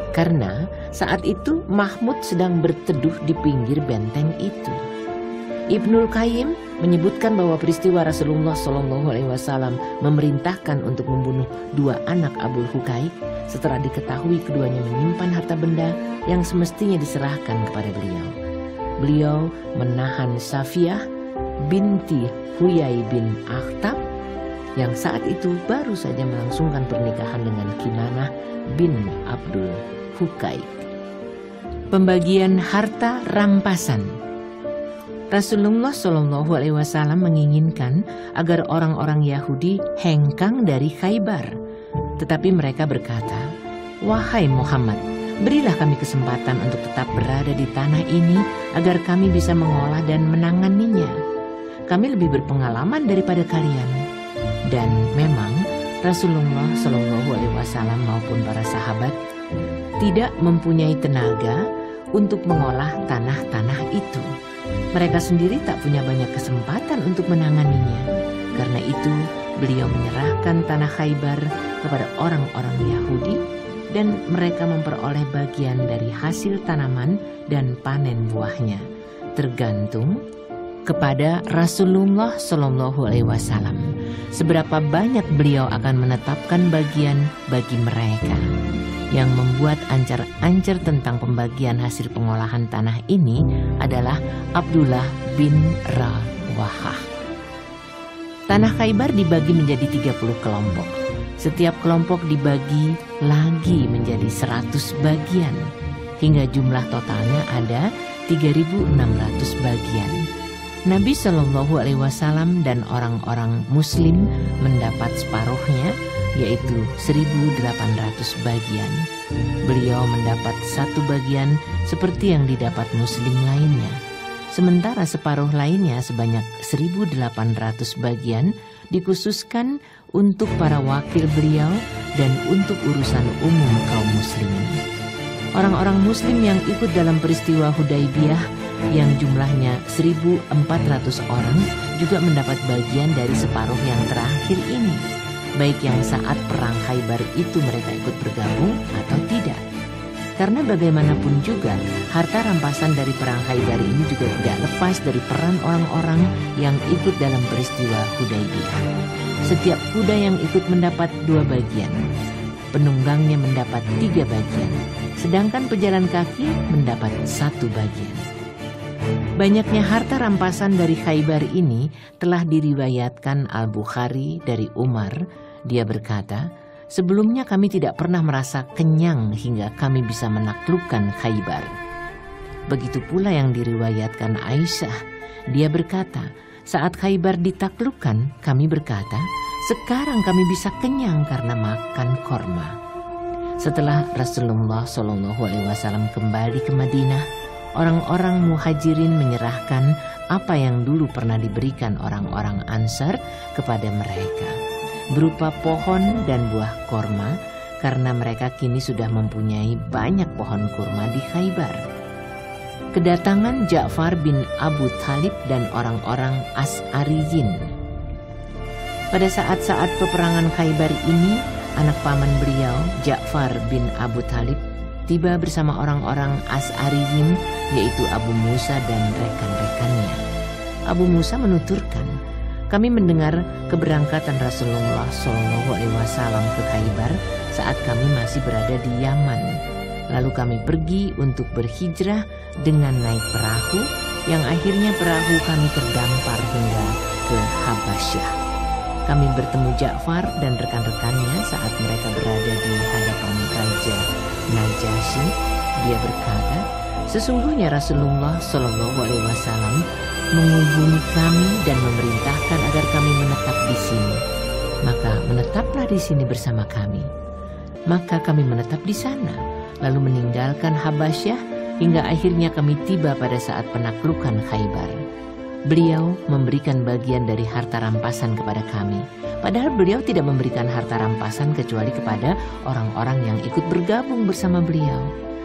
Karena saat itu Mahmud sedang berteduh di pinggir benteng itu. Ibnul Qayyim menyebutkan bahwa peristiwa Rasulullah SAW memerintahkan untuk membunuh dua anak Abul Huqaiq setelah diketahui keduanya menyimpan harta benda yang semestinya diserahkan kepada beliau. Beliau menahan Safiyah binti Huyai bin Akhtab yang saat itu baru saja melangsungkan pernikahan dengan Kinanah bin Abdul Huqaiq. Pembagian harta rampasan. Rasulullah SAW menginginkan agar orang-orang Yahudi hengkang dari Khaybar. Tetapi mereka berkata, "Wahai Muhammad, berilah kami kesempatan untuk tetap berada di tanah ini agar kami bisa mengolah dan menanganinya. Kami lebih berpengalaman daripada kalian." Dan memang Rasulullah SAW maupun para sahabat tidak mempunyai tenaga untuk mengolah tanah-tanah itu. Mereka sendiri tak punya banyak kesempatan untuk menanganinya. Karena itu beliau menyerahkan tanah Khaybar kepada orang-orang Yahudi dan mereka memperoleh bagian dari hasil tanaman dan panen buahnya, tergantung kepada Rasulullah SAW seberapa banyak beliau akan menetapkan bagian bagi mereka. Yang membuat ancar-ancar tentang pembagian hasil pengolahan tanah ini adalah Abdullah bin Rawahah. Tanah Khaybar dibagi menjadi 30 kelompok. Setiap kelompok dibagi lagi menjadi 100 bagian. Hingga jumlah totalnya ada 3.600 bagian. Nabi SAW dan orang-orang muslim mendapat separuhnya, yaitu 1.800 bagian. Beliau mendapat 1 bagian seperti yang didapat muslim lainnya. Sementara separuh lainnya sebanyak 1.800 bagian dikhususkan untuk para wakil beliau dan untuk urusan umum kaum muslimin. Orang-orang muslim yang ikut dalam peristiwa Hudaybiyah yang jumlahnya 1.400 orang juga mendapat bagian dari separuh yang terakhir ini, baik yang saat perang Khaybar itu mereka ikut bergabung atau tidak. Karena bagaimanapun juga harta rampasan dari perang Khaybar ini juga tidak lepas dari peran orang-orang yang ikut dalam peristiwa Hudaybiyah. Setiap kuda yang ikut mendapat 2 bagian, penunggangnya mendapat 3 bagian, sedangkan pejalan kaki mendapat 1 bagian. Banyaknya harta rampasan dari Khaybar ini telah diriwayatkan Al-Bukhari dari Umar. Dia berkata, "Sebelumnya kami tidak pernah merasa kenyang hingga kami bisa menaklukkan Khaybar." Begitu pula yang diriwayatkan Aisyah. Dia berkata, "Saat Khaybar ditaklukkan, kami berkata, sekarang kami bisa kenyang karena makan korma." Setelah Rasulullah SAW kembali ke Madinah, orang-orang Muhajirin menyerahkan apa yang dulu pernah diberikan orang-orang Ansar kepada mereka, berupa pohon dan buah korma, karena mereka kini sudah mempunyai banyak pohon kurma di Khaybar. Kedatangan Ja'far bin Abu Thalib dan orang-orang As'ariyin. Pada saat-saat peperangan Khaybar ini, anak paman beliau, Ja'far bin Abu Thalib, tiba bersama orang-orang As'ariyin, yaitu Abu Musa dan rekan-rekannya. Abu Musa menuturkan, kami mendengar keberangkatan Rasulullah SAW ke Khaybar saat kami masih berada di Yaman. Lalu kami pergi untuk berhijrah dengan naik perahu, yang akhirnya perahu kami terdampar hingga ke Habasyah. Kami bertemu Ja'far dan rekan-rekannya saat mereka berada di hadapan Raja Najasyi. Dia berkata, sesungguhnya Rasulullah SAW menghubungi kami dan memerintahkan agar kami menetap di sini. Maka menetaplah di sini bersama kami. Maka kami menetap di sana, lalu meninggalkan Habasyah hingga akhirnya kami tiba pada saat penaklukan Khaybar. Beliau memberikan bagian dari harta rampasan kepada kami. Padahal beliau tidak memberikan harta rampasan kecuali kepada orang-orang yang ikut bergabung bersama beliau.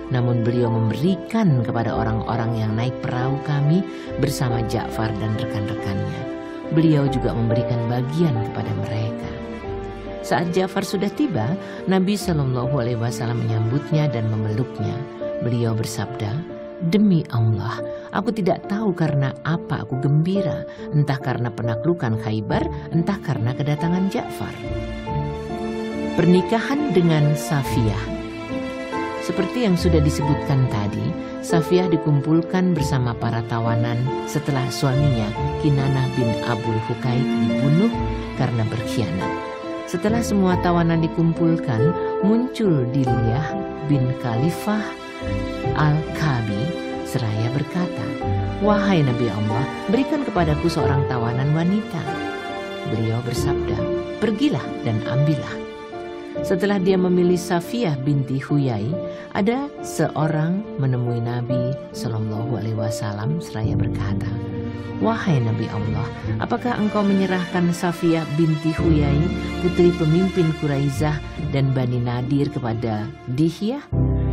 Namun beliau memberikan kepada orang-orang yang naik perahu kami bersama Ja'far dan rekan-rekannya. Beliau juga memberikan bagian kepada mereka. Saat Ja'far sudah tiba, Nabi SAW menyambutnya dan memeluknya. Beliau bersabda, demi Allah, aku tidak tahu karena apa aku gembira, entah karena penaklukan Khaybar, entah karena kedatangan Ja'far. Pernikahan dengan Safiyah. Seperti yang sudah disebutkan tadi, Safiyah dikumpulkan bersama para tawanan setelah suaminya Kinanah bin Abul Huqaiq dibunuh karena berkhianat. Setelah semua tawanan dikumpulkan, muncul Dilyah bin Khalifah Al-Kabi seraya berkata, wahai Nabi Allah, berikan kepadaku seorang tawanan wanita. Beliau bersabda, pergilah dan ambillah. Setelah dia memilih Safiyah binti Huyai, ada seorang menemui Nabi SAW seraya berkata, wahai Nabi Allah, apakah engkau menyerahkan Safiyah binti Huyai, putri pemimpin Quraisyah dan Bani Nadir kepada Dihyah?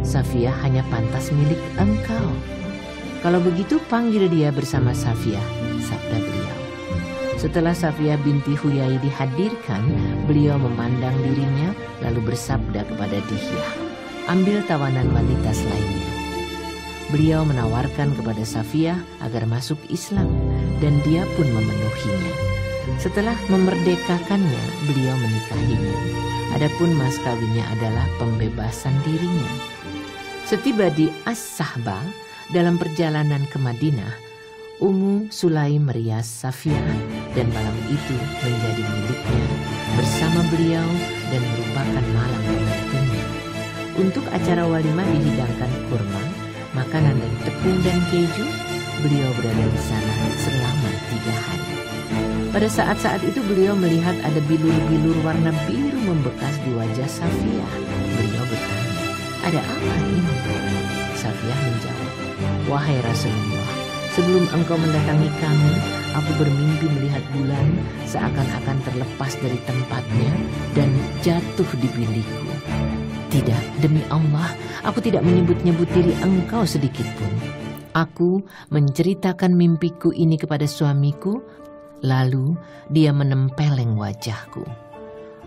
Safiyah hanya pantas milik engkau. Kalau begitu panggil dia bersama Safiyah, sabda beliau. Setelah Safiyah binti Huyai dihadirkan, beliau memandang dirinya lalu bersabda kepada Dihyah, ambil tawanan wanita selainnya. Beliau menawarkan kepada Safiyah agar masuk Islam dan dia pun memenuhinya. Setelah memerdekakannya, beliau menikahinya. Adapun mas kawinnya adalah pembebasan dirinya. Setiba di As-Sahba, dalam perjalanan ke Madinah, Ummu Sulaim merias Safiyah dan malam itu menjadi miliknya bersama beliau dan merupakan malam pembantunya. Untuk acara walimah dihidangkan kurma, makanan dari tepung dan keju. Beliau berada di sana selama 3 hari. Pada saat-saat itu beliau melihat ada bilur-bilur warna biru membekas di wajah Safiyah. Beliau bertanya, ada apa ini? Safiyah menjawab, wahai Rasulullah, sebelum engkau mendatangi kami, aku bermimpi melihat bulan seakan-akan terlepas dari tempatnya dan jatuh di bilikku. Tidak, demi Allah, aku tidak menyebut-nyebut diri engkau sedikit pun. Aku menceritakan mimpiku ini kepada suamiku, lalu dia menempeleng wajahku.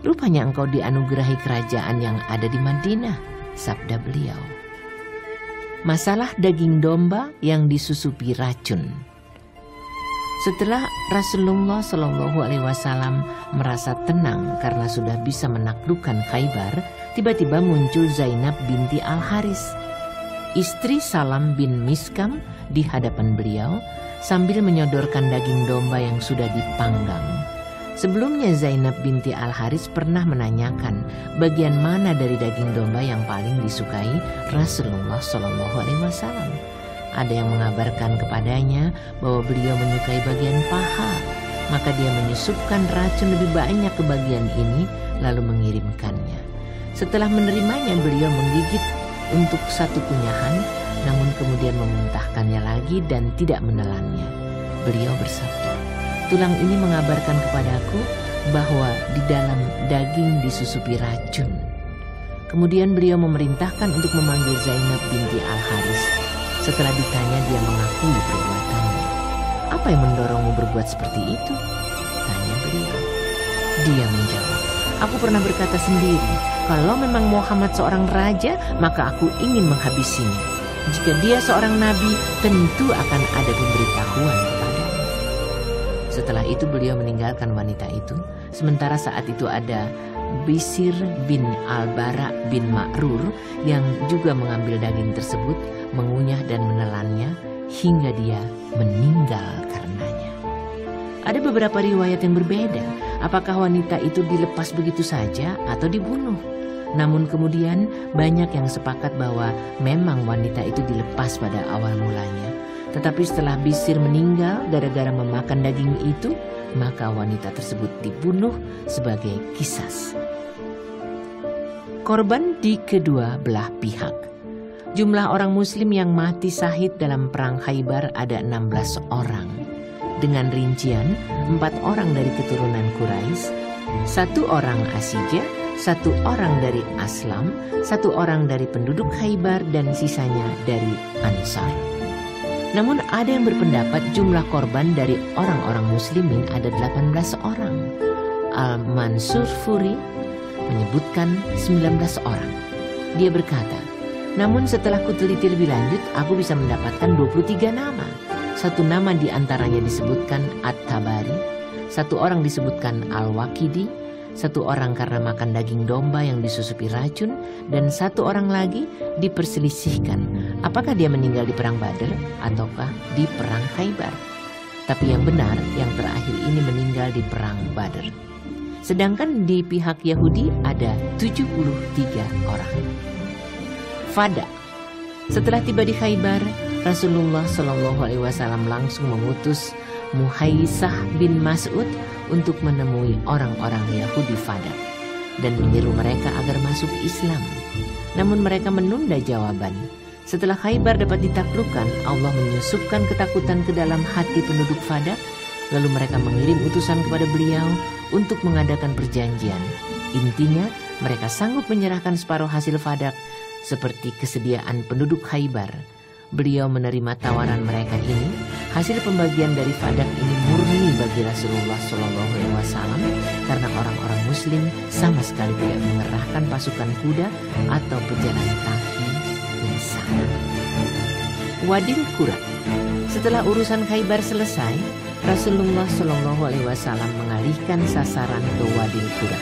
Rupanya engkau dianugerahi kerajaan yang ada di Madinah, sabda beliau. Masalah daging domba yang disusupi racun. Setelah Rasulullah SAW merasa tenang karena sudah bisa menaklukkan Khaybar, tiba-tiba muncul Zainab binti Al-Haris, istri Salam bin Miskam, di hadapan beliau sambil menyodorkan daging domba yang sudah dipanggang. Sebelumnya Zainab binti Al-Haris pernah menanyakan bagian mana dari daging domba yang paling disukai Rasulullah SAW. Ada yang mengabarkan kepadanya bahwa beliau menyukai bagian paha, maka dia menyusupkan racun lebih banyak ke bagian ini lalu mengirimkannya. Setelah menerimanya beliau menggigit untuk satu kunyahan, namun kemudian memuntahkannya lagi dan tidak menelannya. Beliau bersabda, tulang ini mengabarkan kepadaku bahwa di dalam daging disusupi racun. Kemudian beliau memerintahkan untuk memanggil Zainab binti Al-Haris. Setelah ditanya, dia mengakui perbuatannya. Apa yang mendorongmu berbuat seperti itu? Tanya beliau. Dia menjawab, Aku pernah berkata sendiri, kalau memang Muhammad seorang raja, maka aku ingin menghabisinya. Jika dia seorang nabi, tentu akan ada pemberitahuan kepadanya. Setelah itu beliau meninggalkan wanita itu. Sementara saat itu ada Bisir bin Al-Bara bin Ma'rur yang juga mengambil daging tersebut, mengunyah dan menelannya hingga dia meninggal karenanya. Ada beberapa riwayat yang berbeda, apakah wanita itu dilepas begitu saja atau dibunuh. Namun kemudian banyak yang sepakat bahwa memang wanita itu dilepas pada awal mulanya. Tetapi setelah Bisir meninggal gara-gara memakan daging itu, maka wanita tersebut dibunuh sebagai qisas. Korban di kedua belah pihak. Jumlah orang muslim yang mati syahid dalam perang Khaybar ada 16 orang. Dengan rincian 4 orang dari keturunan Quraisy, 1 orang Asija, 1 orang dari Aslam, 1 orang dari penduduk Khaybar dan sisanya dari Ansar. Namun ada yang berpendapat jumlah korban dari orang-orang muslimin ada 18 orang. Al-Mansur Furi menyebutkan 19 orang. Dia berkata, namun setelah kuteliti lebih lanjut, aku bisa mendapatkan 23 nama. 1 nama di antaranya disebutkan At-Tabari, 1 orang disebutkan Al-Waqidi, 1 orang karena makan daging domba yang disusupi racun, dan 1 orang lagi diperselisihkan apakah dia meninggal di perang Badar ataukah di perang Khaybar. Tapi yang benar, yang terakhir ini meninggal di perang Badar. Sedangkan di pihak Yahudi ada 73 orang. Fada. Setelah tiba di Khaybar, Rasulullah SAW langsung mengutus Muhaisah bin Mas'ud untuk menemui orang-orang Yahudi Fada dan menyeru mereka agar masuk Islam. Namun mereka menunda jawaban. Setelah Khaybar dapat ditaklukkan, Allah menyusupkan ketakutan ke dalam hati penduduk Fada. Lalu mereka mengirim utusan kepada beliau untuk mengadakan perjanjian. Intinya, mereka sanggup menyerahkan separuh hasil Fadak seperti kesediaan penduduk Khaybar. Beliau menerima tawaran mereka ini. Hasil pembagian dari Fadak ini murni bagi Rasulullah SAW karena orang-orang Muslim sama sekali tidak mengerahkan pasukan kuda atau pejalan kaki di sana. Wadil Qura. Setelah urusan Khaybar selesai, Rasulullah SAW mengalihkan sasaran ke Wadil Qura.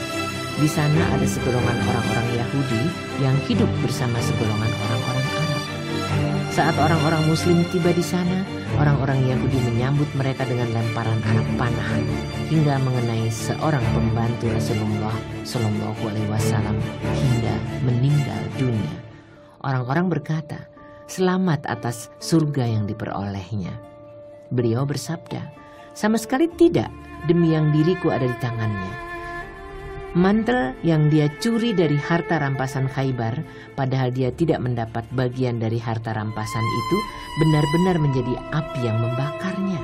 Di sana ada segolongan orang-orang Yahudi yang hidup bersama segolongan orang-orang Arab. Saat orang-orang Muslim tiba di sana, orang-orang Yahudi menyambut mereka dengan lemparan anak panah hingga mengenai seorang pembantu Rasulullah SAW hingga meninggal dunia. Orang-orang berkata, "Selamat atas surga yang diperolehnya." Beliau bersabda, "Sama sekali tidak, demi yang diriku ada di tangannya." Mantel yang dia curi dari harta rampasan Khaybar, padahal dia tidak mendapat bagian dari harta rampasan itu, benar-benar menjadi api yang membakarnya.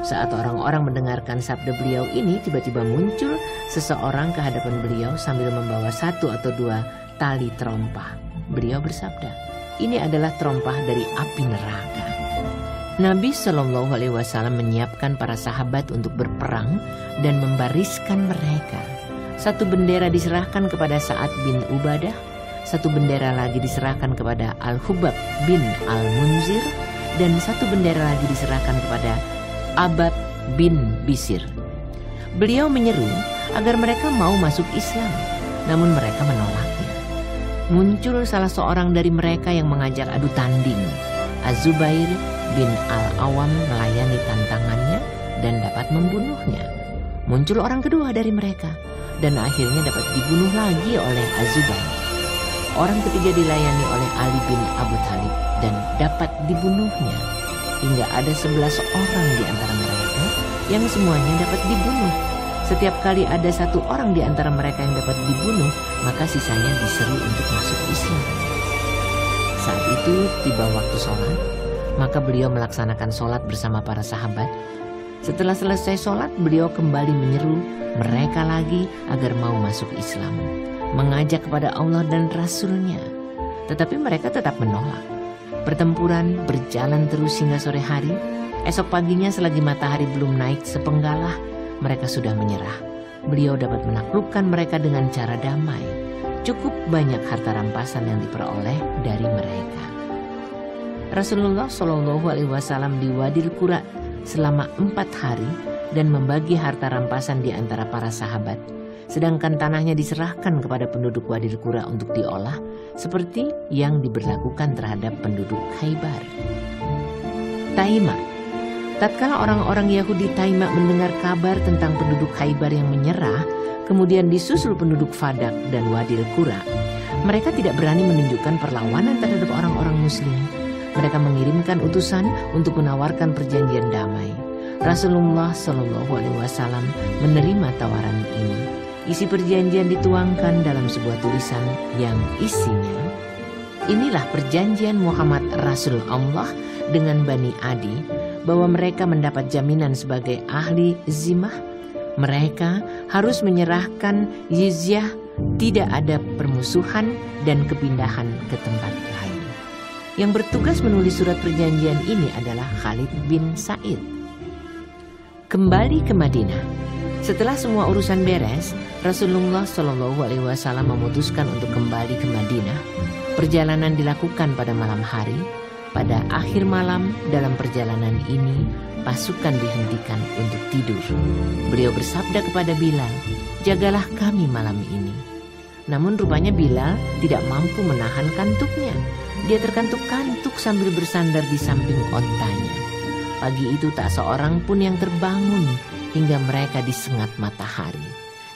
Saat orang-orang mendengarkan sabda beliau ini, tiba-tiba muncul seseorang ke hadapan beliau sambil membawa 1 atau 2 tali terompah. Beliau bersabda, "Ini adalah terompah dari api neraka." Nabi SAW menyiapkan para sahabat untuk berperang dan membariskan mereka. 1 bendera diserahkan kepada Sa'ad bin Ubadah, 1 bendera lagi diserahkan kepada Al-Hubab bin Al-Munzir, dan 1 bendera lagi diserahkan kepada Abad bin Bisir. Beliau menyeru agar mereka mau masuk Islam, namun mereka menolaknya. Muncul salah seorang dari mereka yang mengajak adu tanding. Az-Zubair bin Al-Awam melayani tantangannya dan dapat membunuhnya. Muncul orang kedua dari mereka dan akhirnya dapat dibunuh lagi oleh Az-Zubair. Orang ketiga dilayani oleh Ali bin Abu Thalib dan dapat dibunuhnya. Hingga ada 11 orang di antara mereka yang semuanya dapat dibunuh. Setiap kali ada 1 orang di antara mereka yang dapat dibunuh, maka sisanya diseru untuk masuk Islam. Saat itu tiba waktu sholat, maka beliau melaksanakan sholat bersama para sahabat. Setelah selesai sholat, beliau kembali menyeru mereka lagi agar mau masuk Islam, mengajak kepada Allah dan Rasul-Nya. Tetapi mereka tetap menolak. Pertempuran berjalan terus hingga sore hari. Esok paginya selagi matahari belum naik sepenggalah, mereka sudah menyerah. beliau dapat menaklukkan mereka dengan cara damai. Cukup banyak harta rampasan yang diperoleh dari mereka. Rasulullah Shallallahu Alaihi Wasallam di Wadil Qura selama 4 hari dan membagi harta rampasan di antara para sahabat. Sedangkan tanahnya diserahkan kepada penduduk Wadil Qura untuk diolah seperti yang diberlakukan terhadap penduduk Khaybar. Taima. Tatkala orang-orang Yahudi Taima mendengar kabar tentang penduduk Khaybar yang menyerah, kemudian disusul penduduk Fadak dan Wadil Qura, mereka tidak berani menunjukkan perlawanan terhadap orang-orang Muslim. Mereka mengirimkan utusan untuk menawarkan perjanjian damai. Rasulullah Shallallahu Alaihi Wasallam menerima tawaran ini. Isi perjanjian dituangkan dalam sebuah tulisan yang isinya, inilah perjanjian Muhammad Rasul Allah dengan Bani Adi, bahwa mereka mendapat jaminan sebagai ahli zimah. Mereka harus menyerahkan jizyah, tidak ada permusuhan dan kepindahan ke tempat lain. Yang bertugas menulis surat perjanjian ini adalah Khalid bin Sa'id. Kembali ke Madinah. Setelah semua urusan beres, Rasulullah Shallallahu Alaihi Wasallam memutuskan untuk kembali ke Madinah. Perjalanan dilakukan pada malam hari. Pada akhir malam dalam perjalanan ini, pasukan dihentikan untuk tidur. Beliau bersabda kepada Bilal, "Jagalah kami malam ini." Namun rupanya Bilal tidak mampu menahan kantuknya. Dia terkantuk-kantuk sambil bersandar di samping ontanya. Pagi itu tak seorang pun yang terbangun hingga mereka disengat matahari.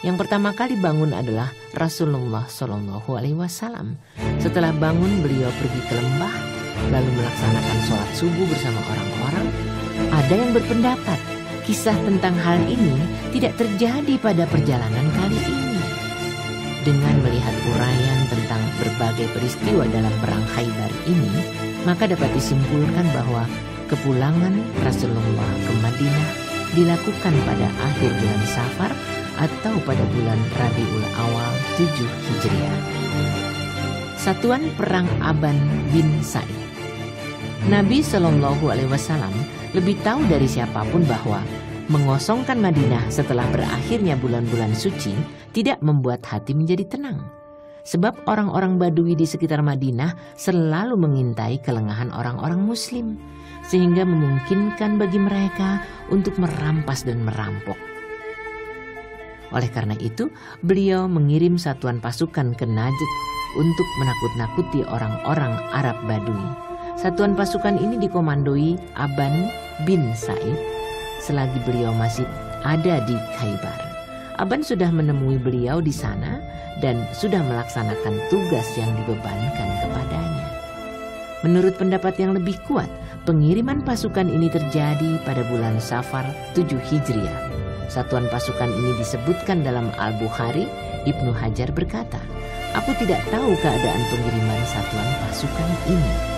Yang pertama kali bangun adalah Rasulullah Shallallahu Alaihi Wasallam. Setelah bangun, beliau pergi ke lembah, lalu melaksanakan sholat subuh bersama orang-orang. Ada yang berpendapat kisah tentang hal ini tidak terjadi pada perjalanan kali ini. Dengan melihat uraian tentang berbagai peristiwa dalam perang Khaybar ini, maka dapat disimpulkan bahwa kepulangan Rasulullah ke Madinah dilakukan pada akhir bulan Safar atau pada bulan Rabiul Awal 7 Hijriah. Satuan Perang Aban bin Sa'id. Nabi Shallallahu Alaihi Wasallam lebih tahu dari siapapun bahwa mengosongkan Madinah setelah berakhirnya bulan-bulan suci tidak membuat hati menjadi tenang. Sebab orang-orang Badui di sekitar Madinah selalu mengintai kelengahan orang-orang Muslim, sehingga memungkinkan bagi mereka untuk merampas dan merampok. Oleh karena itu, beliau mengirim satuan pasukan ke Najd untuk menakut-nakuti orang-orang Arab Badui. Satuan pasukan ini dikomandoi Aban bin Sa'id selagi beliau masih ada di Khaybar. Aban sudah menemui beliau di sana dan sudah melaksanakan tugas yang dibebankan kepadanya. Menurut pendapat yang lebih kuat, pengiriman pasukan ini terjadi pada bulan Safar 7 Hijriah. Satuan pasukan ini disebutkan dalam Al-Bukhari. Ibnu Hajar berkata, "Aku tidak tahu keadaan pengiriman satuan pasukan ini."